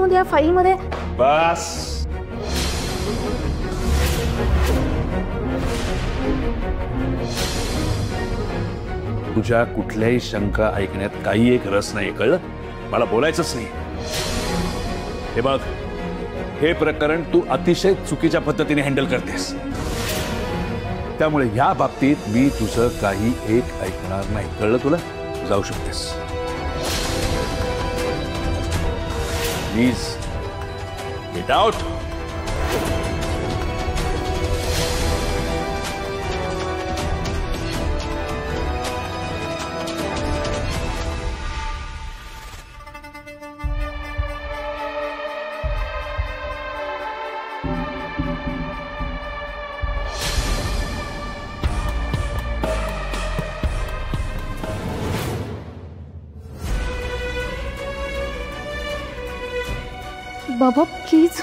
नोंद या फाईल मध्ये. बस तुझ्या कुठल्याही शंका ऐकण्यात काही एक रस नाही, कळलं? मला बोलायचंच नाही. हे बघ, हे प्रकरण तू अतिशय चुकीच्या पद्धतीने हँडल करतेस, त्यामुळे या बाबतीत मी तुझं काही एक ऐकणार नाही, कळलं तुला? जाऊ शकतेस. Please get out. बाबा प्लीज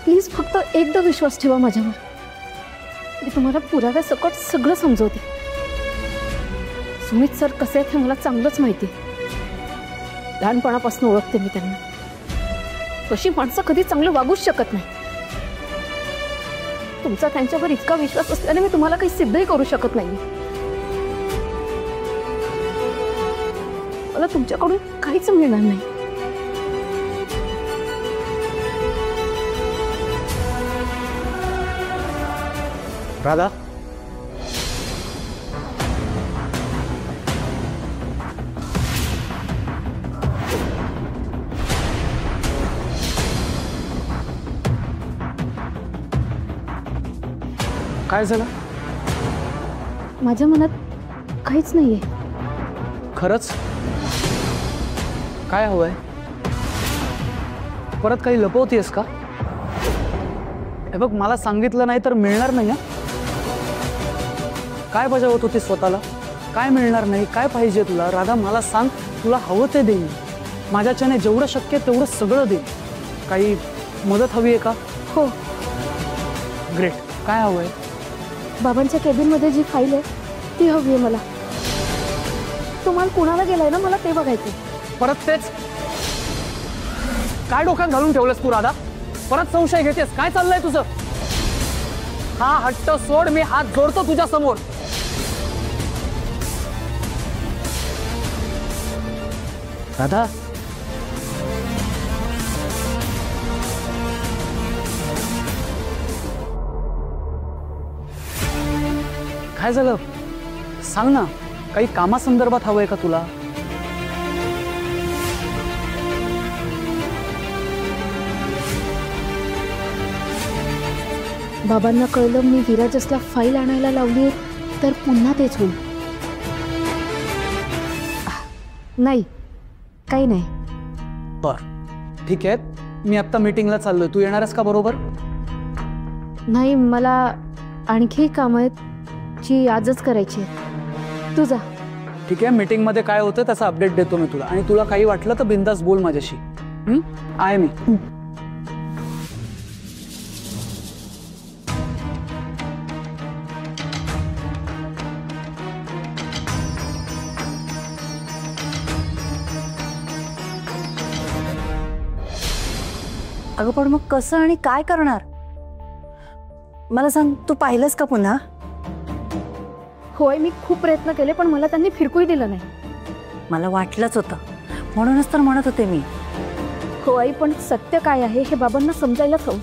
प्लीज फक्त एकदा विश्वास ठेवा माझ्यावर. मी तुम्हाला पुराव्यासकट सगळं समजवते. सुमित सर कसे आहेत हे मला चांगलंच माहिती. लहानपणापासून ओळखते मी त्यांना. कशी माणसं कधी चांगलं वागूच शकत नाही. तुमचा त्यांच्यावर इतका विश्वास असल्याने मी तुम्हाला काही सिद्धही करू शकत नाही. मला तुमच्याकडून काहीच मिळणार नाही. राधा, काय झालं? माझ्या मनात काहीच नाहीये. खरंच? काय हवंय? परत काही लपवतेस का? हे बघ, मला सांगितलं नाही तर मिळणार नाही. हा, काय बजावत होती स्वतःला? काय मिळणार नाही? काय पाहिजे तुला? राधा मला सांग, तुला हवं ते देईन. माझ्याच्याने जेवढं शक्य तेवढं सगळं देईन. काही मदत हवी आहे का? हो. ग्रेट. काय हवंय? बाबांच्या केबिनमध्ये जी फाईल आहे ती हवी आहे मला. तो माल कुणाला गेलाय ना, मला ते बघायचं. परत तेच? काय डोक्यात घालून ठेवलंस तू राधा? परत संशय घेतेस? काय चाललंय तुझं? हा हट्ट सोड, मी हात जोडतो तुझ्या समोर. राधा, काय झालं? सांग ना. काही कामासंदर्भात हवंय का तुला? बाबांना कळलं मी विराजसला फाईल आणायला लावली तर पुन्हा तेच होईल. नाही, काही नाही. बर, ठीक आहे. मी आत्ता मीटिंगला चाललोय. तू येणार आहेस का बरोबर? नाही, मला आणखी कामं आहेत जी आजच करायची आहेत. तू जा. ठीक आहे. मीटिंगमध्ये काय होतं त्याचा अपडेट देतो मी तुला. आणि तुला काही वाटलं तर बिंदास बोल माझ्याशी. आहे मी. अगं पण मग कसं आणि काय करणार? मला सांग, तू पाहिलंस का पुन्हा? होय, मी खूप प्रयत्न केले पण मला त्यांनी फिरकूही दिलं नाही. मला वाटलंच होतं, म्हणूनच तर म्हणत होते मी. होय, पण सत्य काय आहे हे बाबांना समजायलाच हवं.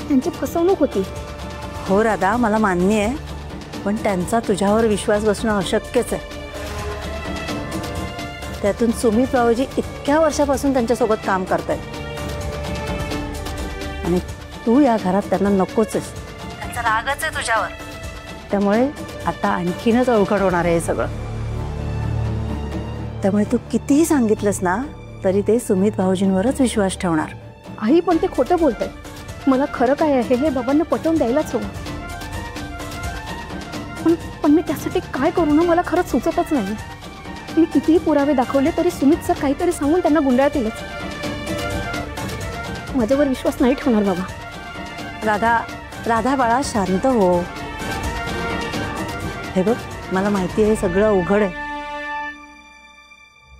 त्यांची फसवणूक होती. हो राधा, मला मान्य आहे, पण त्यांचा तुझ्यावर विश्वास बसणं अशक्यच आहे. त्यातून सुमित बाबाजी इतक्या वर्षापासून त्यांच्यासोबत काम करतायत आणि तू या घरात त्यांना नकोच आहेस. त्यांचा रागच आहे तुझ्यावर. त्यामुळे आता आणखीनच अवघड होणार आहे हे सगळं. त्यामुळे तू कितीही सांगितलंस ना तरी ते सुमित भाऊजींवरच विश्वास ठेवणार. आई, पण ते खोटं बोलतायत. मला खरं काय आहे हे बाबांना पटवून द्यायलाच हवं. पण मी त्यासाठी काय करू ना, मला खरंच सुचतच नाही. मी कितीही पुरावे दाखवले तरी सुमित सर काहीतरी सांगून त्यांना गुंडाळतीलच. माझ्यावर विश्वास नाही ठेवणार बाबा. राधा, राधा बाळा, शांत हो. हे बघ, मला माहिती आहे हे सगळं अवघड आहे,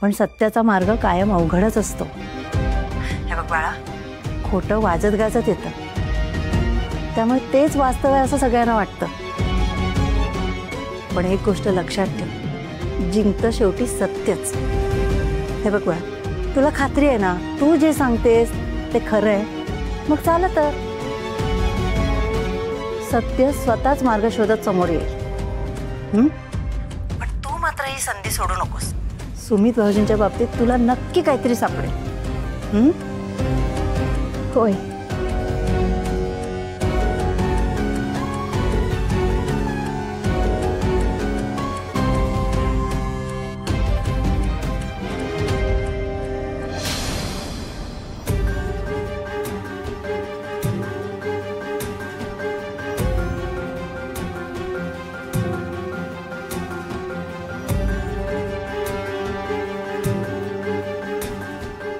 पण सत्याचा मार्ग कायम अवघडच असतो. हे बघ, बाळा, खोटं वाजत गाजत येतं, त्यामुळे तेच वास्तव आहे असं सगळ्यांना वाटतं. पण एक गोष्ट लक्षात ठेव, जिंकतं शेवटी सत्यच. हे बघ बाळा, तुला खात्री आहे ना तू जे सांगतेस ते खरं आहे? मग चालं तर सत्य स्वतःच मार्ग शोधत समोर येईल. पण तू मात्र ही संधी सोडू नकोस. सुमित भाऊजींच्या बाबतीत तुला नक्की काहीतरी सापडेल. होय.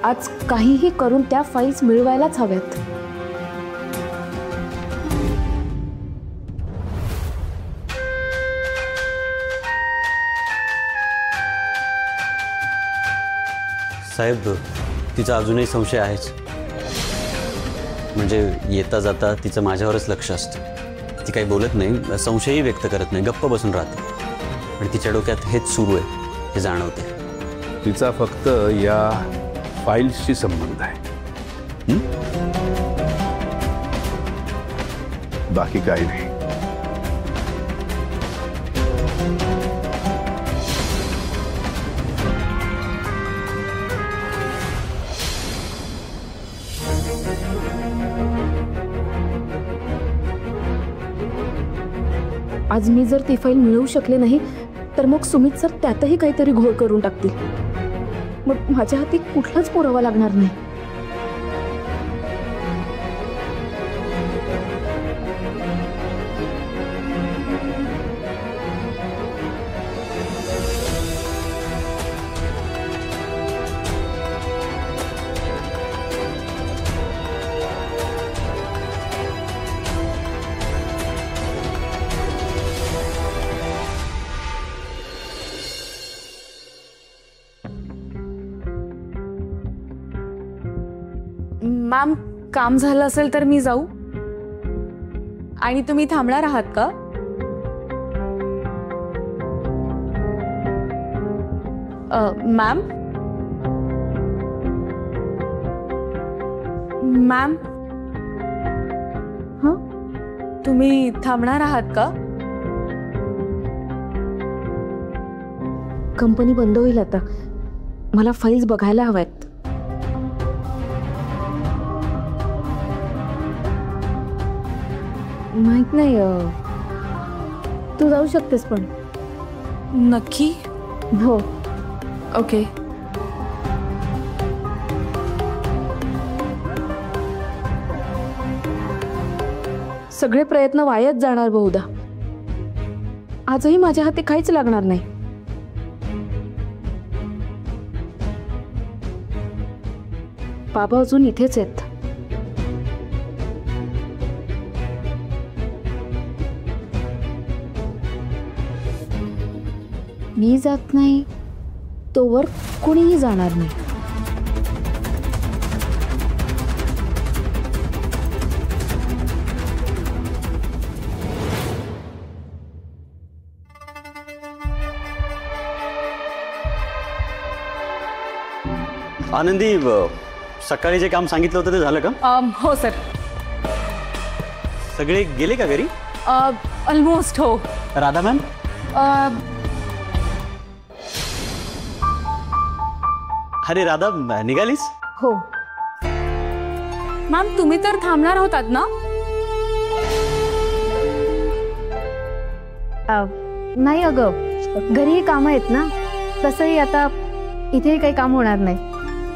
आज काहीही करून त्या फाईल्स मिळवायलाच हव्यात. साहेब, तिचा अजूनही संशय आहेच. म्हणजे येता जाता तिचं माझ्यावरच लक्ष असतं. ती काही बोलत नाही, संशयही व्यक्त करत नाही, गप्प बसून राहते. आणि तिच्या डोक्यात हेच सुरू आहे हे जाणवते. तिचा फक्त या फाईल्सशी संबंध आहे, बाकी काही नाही. आज मी जर ती फाईल मिळवू शकले नाही तर मग सुमित सर त्यातही काहीतरी घोळ करून टाकतील. मग माझ्या हाती कुठलाच पुरावा लागणार नाही. मॅम, काम झालं असेल तर मी जाऊ? आणि तुम्ही थांबणार आहात का? मॅम मॅम हां, तुम्ही थांबणार आहात का? कंपनी बंद होईल आता. मला फाईल्स बघायला हव्यात. माहित नाही, तू जाऊ शकतेस पण. नक्की? हो. ओके. सगळे प्रयत्न वायाच जाणार बहुधा. आजही माझ्या हाती काहीच लागणार नाही. बाबा अजून इथेच आहेत. मी जात नाही तोवर कुणीही जाणार नाही. आनंदी, सकाळी जे काम सांगितलं होतं ते झालं का? हो सर. सगळे गेले का घरी? ऑलमोस्ट. हो. राधा मॅम? अरे राधा, निघालीस? हो. मॅम, तुम्ही तर थांबणार होतात ना? नाही अगं, घरीही कामं आहेत ना. तसंही आता इथेही काही काम होणार नाही.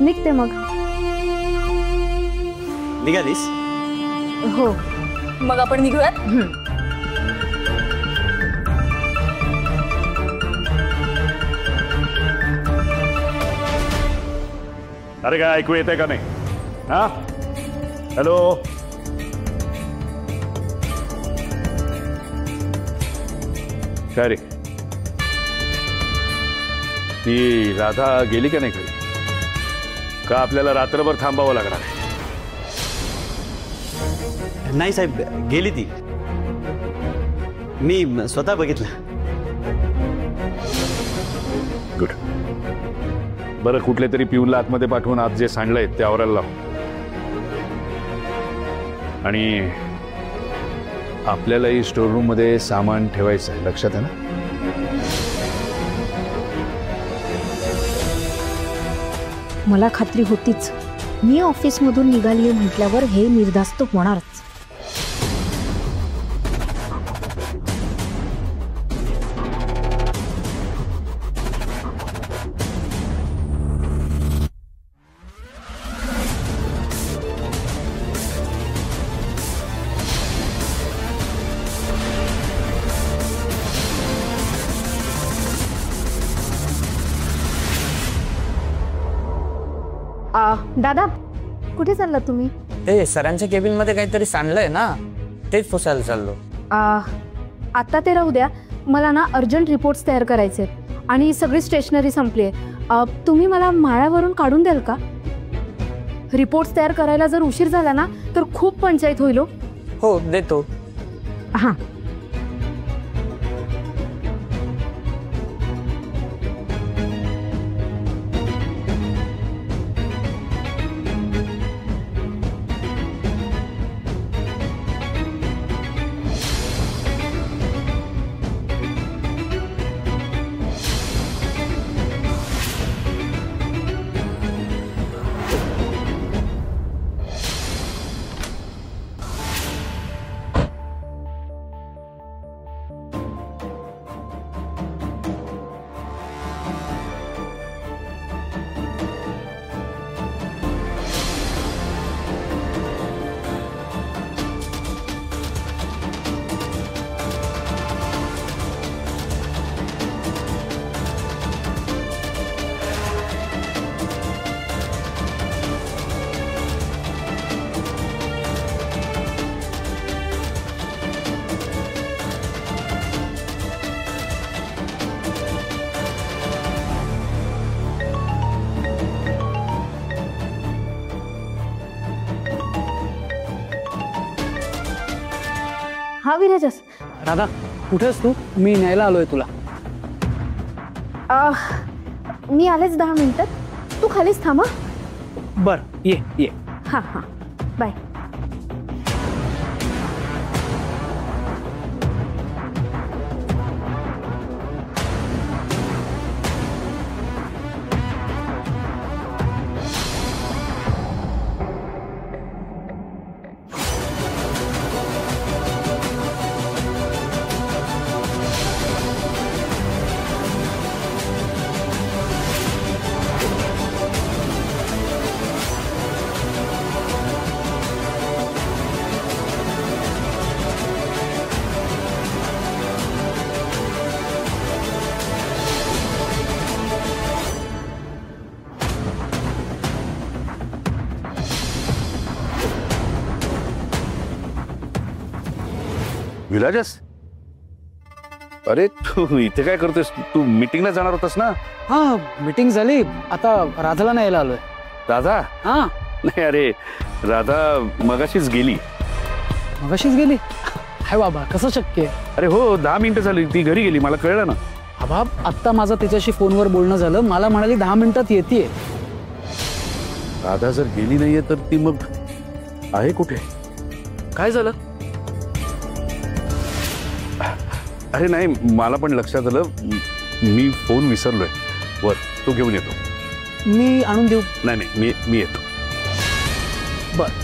निघते मग. निघालीस? हो. मग आपण निघूयात. अरे काय ऐकू येते का नाही? हा, हॅलो. काय रे, ती राधा गेली का नाही घरी? का आपल्याला रात्रभर थांबावं लागणार आहे? नाही साहेब, गेली ती. मी स्वतः बघितलं. गुड. बरं, कुठले तरी पिऊला आतमध्ये पाठवून आज जे सांडलंय ते आवरायला लाव. आणि आपल्यालाही स्टोर रूम मध्ये सामान ठेवायचं आहे, लक्षात आहे ना? मला खात्री होतीच, मी ऑफिसमधून निघाली म्हटल्यावर हे निर्धास्त होणारच. दादा, कुठे चालला तुम्ही? ते सरांच्या केबिन मध्ये काहीतरी सांडलंय ना, तेच पुसायला चाललो. आता ते राहू द्या, मला ना अर्जंट रिपोर्ट्स तयार करायचे आणि सगळी स्टेशनरी संपली आहे. तुम्ही मला माळ्यावरून काढून द्याल का? रिपोर्ट्स तयार करायला जर उशीर झाला ना तर खूप पंचायत होईल. हो, देतो. हां. हा विराजस. राधा, कुठेस तू? मी न्यायला आलोय तुला. मी आलेच 10 मिनिटात. तू खालीच थांबा. बर, ये ये. हां हां, बाय. विराजस, अरे तू इथे काय करतोस? तू मीटिंगला जाणार होतास ना? हा, मीटिंग झाली. आता राधाला न्यायला आलोय. राधा? हा. नाही, अरे राधा मगाशीच गेली. मगाशीच गेली? हाय बाबा, कसं शक्य आहे? अरे हो, 10 मिनिटं झाली ती घरी गेली, मला कळलं ना. अबाब, आत्ता माझं तिच्याशी फोनवर बोलणं झालं. मला म्हणाली 10 मिनिटात येतेय. राधा जर गेली नाहीये तर ती मग आहे कुठे? काय झालं? अरे नाही, मला पण लक्षात आलं, मी फोन विसरलोय वर. तो घेऊन येतो. मी आणून देऊ? नाही नाही, मी येतो. बर.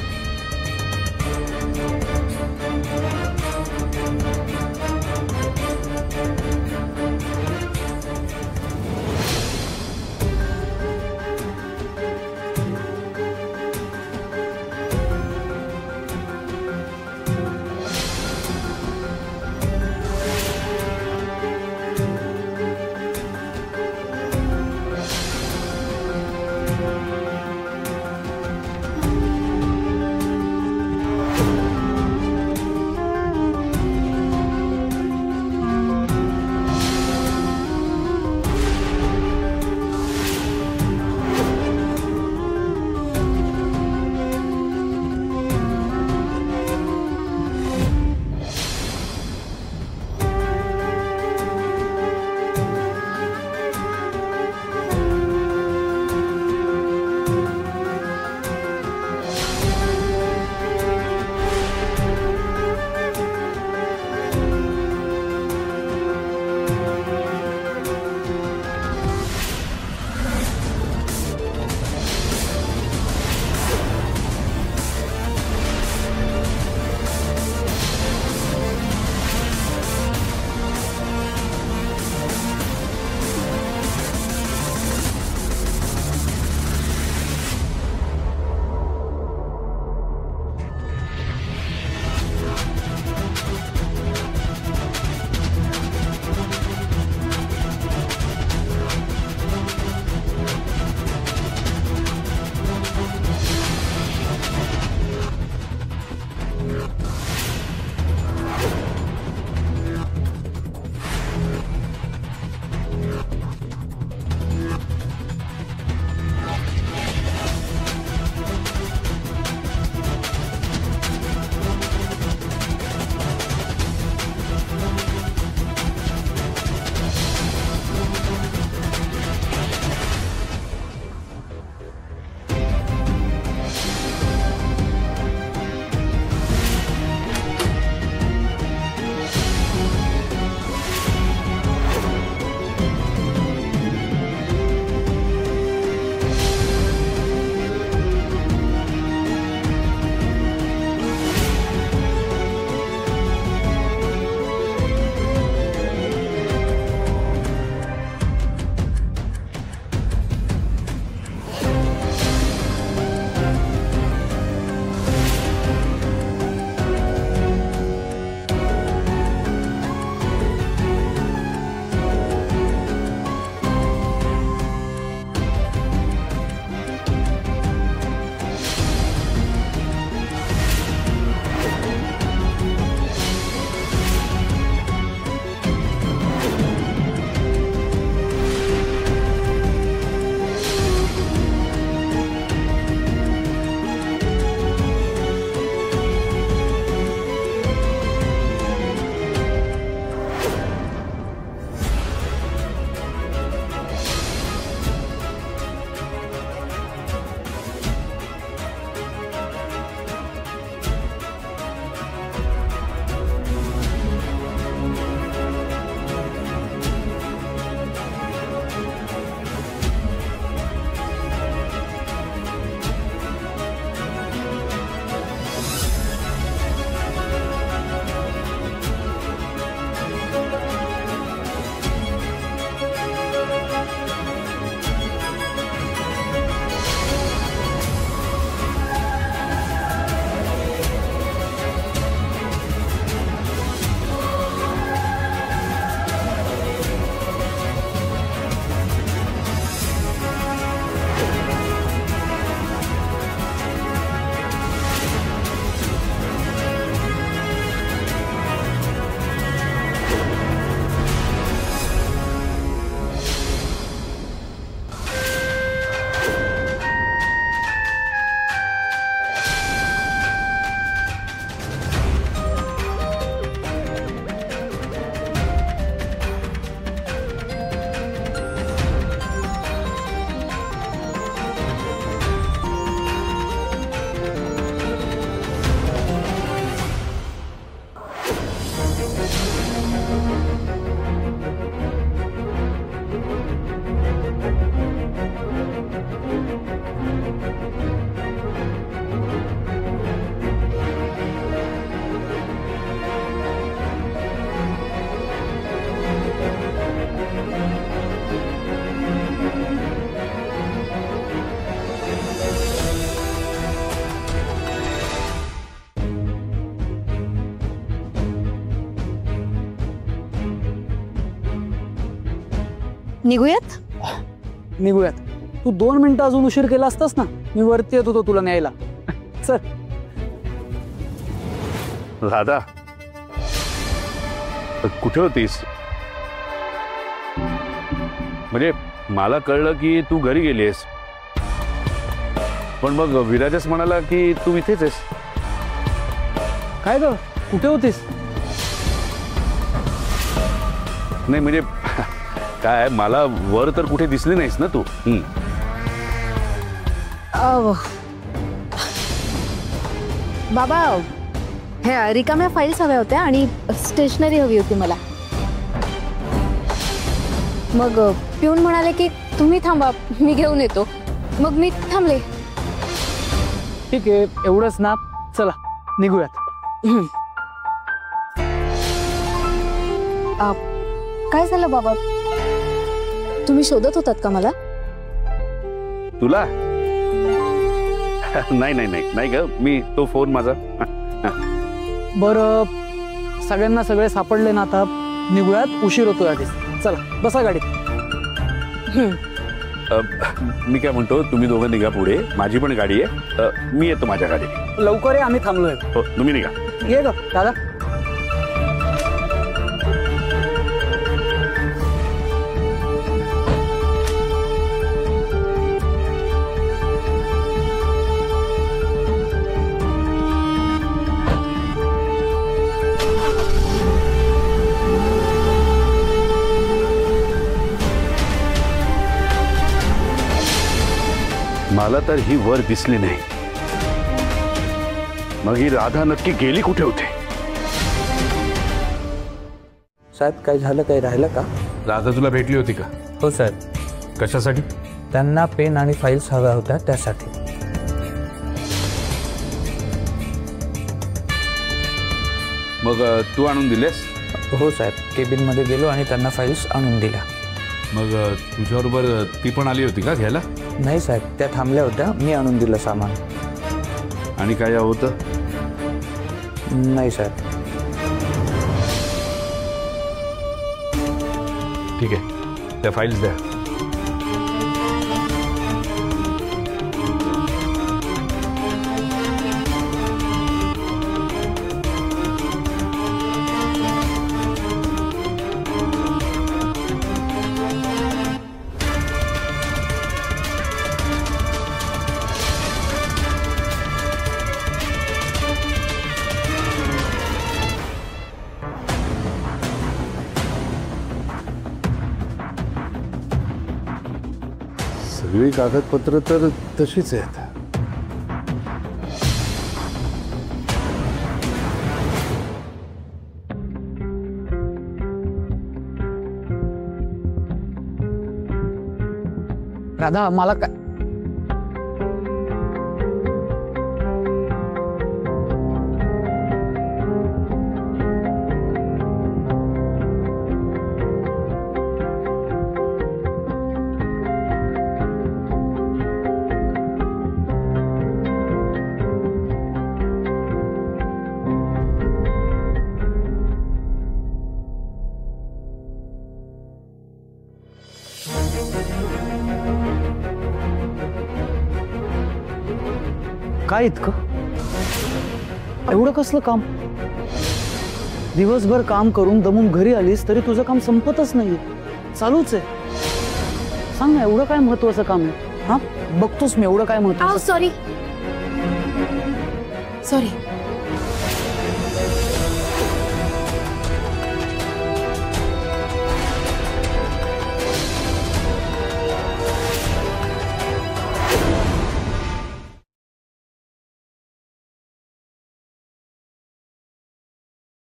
निघूयात? निघूयात. तू 2 मिनिटं अजून उशीर केला असतास ना, मी वरती येत होतो तुला न्यायला. चल. राधा, कुठे होतीस? म्हणजे मला कळलं की तू घरी गेलीस, पण मग विराजच म्हणाला की तू इथेच आहेस. काय ग, कुठे होतीस? नाही म्हणजे काय, मला वर तर कुठे दिसली नाहीस ना तू. बाबा, हे रिकाम्या फाईल्स हव्या होत्या आणि स्टेशनरी हवी होती मला. मग पिऊन म्हणाले की तुम्ही थांबा, मी घेऊन येतो. मग मी थांबले. ठीक आहे, एवढंच ना. चला निघूयात. काय झालं बाबा, तुम्ही शोधत होतात का मला? तुला? नाही नाही नाही नाही ग, मी तो फोन माझा. बरं, सगळ्यांना सगळे सापडले ना, आता निघूयात. उशीर होतोय आधीच. चला बसा गाडीत. मी काय म्हणतो, तुम्ही दोघं निघा पुढे, माझी पण गाडी आहे. मी येतो माझ्या गाडीने. लवकर ये, आम्ही थांबलोय. हो, तुम्ही निघा. ये ग दादा. मला तर ही वर दिसली नाही. मग ही राधा नक्की गेली कुठे होते? साहेब, काही झालं, काही राहिलं का? राधा तुला भेटली होती का? हो साहेब. कशासाठी? त्यांना पेन आणि फाईल्स हव्या होत्या, त्यासाठी. मग तू आणून दिलेस? हो साहेब, केबिन मध्ये गेलो आणि त्यांना फाईल्स आणून दिल्या. मग तुझ्याबरोबर ती पण आली होती का घ्यायला? नाही साहेब, त्या थांबल्या होत्या, मी आणून दिलं सामान. आणि काय हवं होतं? नाही साहेब. ठीक आहे, त्या फाईल्स द्या. सगळी कागदपत्र तर तशीच आहेत. राधा, मला काय काय इतकं? एवढं कसलं काम? दिवसभर काम करून दमून घरी आलीस तरी तुझं काम संपतच नाहीये, चालूच आहे. सांग ना, एवढं काय महत्वाचं काम आहे? हा, बघतोस मी, एवढं काय महत्वाचं? Sorry sorry